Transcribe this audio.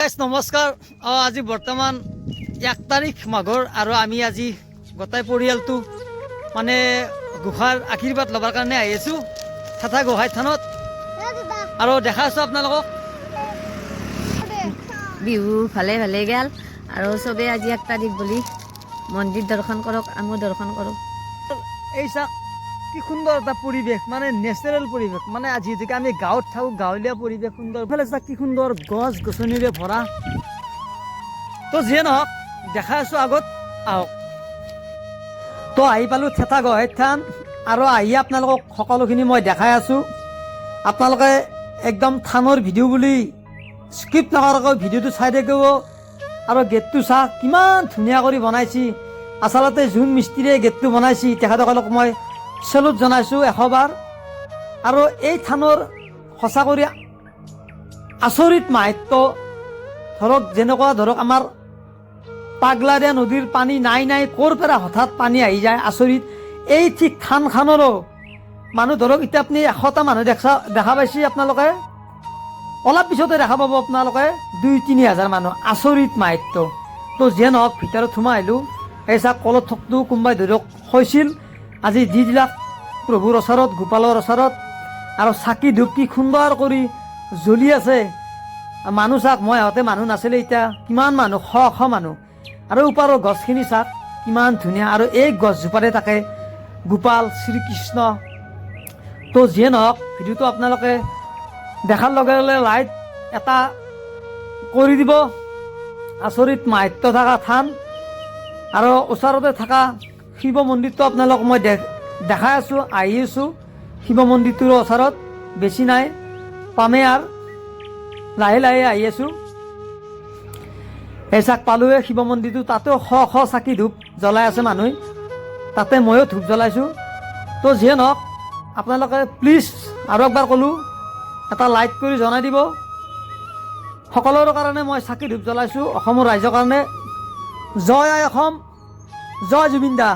নমস্কাৰ। আজি বৰ্তমান 1 তাৰিখ মাঘৰ আৰু আমি আজি গোটাই পৰিয়ালটো মানে গুহাৰ আশীৰ্বাদ ল'বৰ কাৰণে আহি আছোঁ ঠাঠা গোহাঁই থানত আৰু দেখা আছোঁ আপোনালোকক বিহু ভালে ভালে গেল আৰু চবে আজি 1 তাৰিখ বুলি মন্দিৰ দৰ্শন কৰক, আমিও দৰ্শন কৰোঁ। এই চাওক কি সুন্দৰ এটা পৰিৱেশ, মানে নেচাৰেল পৰিৱেশ, মানে যিহেতুকে আমি গাঁৱত থাকোঁ, গাঁৱলীয়া পৰিৱেশ সুন্দৰ। ইফালে চাওক কি সুন্দৰ গছ গছনিৰে ভৰা। তো যিয়ে নহওক দেখা আছোঁ আগত আহক। তো আহি পালোঁ ঠেঠা গোহাঁই থান আৰু আহি আপোনালোকক সকলোখিনি মই দেখাই আছোঁ। আপোনালোকে একদম থানৰ ভিডিঅ' বুলি স্কিপ নকৰাকৈ ভিডিঅ'টো চাই থাকিব আৰু গেটটো চাওক কিমান ধুনীয়া কৰি বনাইছে। আচলতে যোন মিস্ত্ৰীয়ে গেটটো বনাইছে তেখেতসকলক মই চেলুট জনাইছোঁ 100 বাৰ। আৰু এই থানৰ সঁচা কৰি আচৰিত মাহাত্য, ধৰক যেনেকুৱা ধৰক আমাৰ পাগলাদিয়া নদীৰ পানী নাই ক'ৰ পৰা হঠাৎ পানী আহি যায় আচৰিত। এই ঠিক থানখনৰো মানুহ ধৰক এতিয়া আপুনি 100টা মানুহ দেখা পাইছে আপোনালোকে, অলপ পিছতে দেখা পাব আপোনালোকে 2-3 হাজাৰ মানুহ। আচৰিত মাহাত্য। তো যিয়ে নহওক ভিতৰত সোমাই আহিলোঁ। এই চাওক কলত থকটো কোনোবাই ধৰক হৈছিল আজি দি দিলাক প্ৰভুৰ ওচৰত, গোপালৰ ওচৰত। আৰু চাকি ধূপ কি সুন্দৰ কৰি জ্বলি আছে। মানুহ চাওক, মই আহোঁতে মানুহ নাছিলে, এতিয়া কিমান মানুহ, শ মানুহ। আৰু ওপৰৰ গছখিনি চাওক কিমান ধুনীয়া, আৰু এই গছজোপাৰে তাকে গোপাল শ্ৰীকৃষ্ণ। তো যিয়ে নহওক ভিডিঅ'টো আপোনালোকে দেখাৰ লগে লগে লাইক এটা কৰি দিব। আচৰিত মাহাত্য থকা থান আৰু ওচৰতে থকা শিৱ মন্দিৰটো আপোনালোক মই দেখাই আছোঁ, আহি আছোঁ শিৱ মন্দিৰটোৰ ওচৰত, বেছি নাই পামেই আৰু লাহে লাহে আহি আছোঁ। এই চাক পালোৱে শিৱ মন্দিৰটো, তাতেও শ চাকি ধূপ জ্বলাই আছে মানুহে, তাতে ময়ো ধূপ জ্বলাইছোঁ। তো যিয়ে নহওক আপোনালোকে প্লিজ আৰু একবাৰ ক'লোঁ এটা লাইক কৰি জনাই দিব। সকলোৰে কাৰণে মই চাকি ধূপ জ্বলাইছোঁ, অসমৰ ৰাইজৰ কাৰণে। জয় আই অসম, জয় জুবিন দা।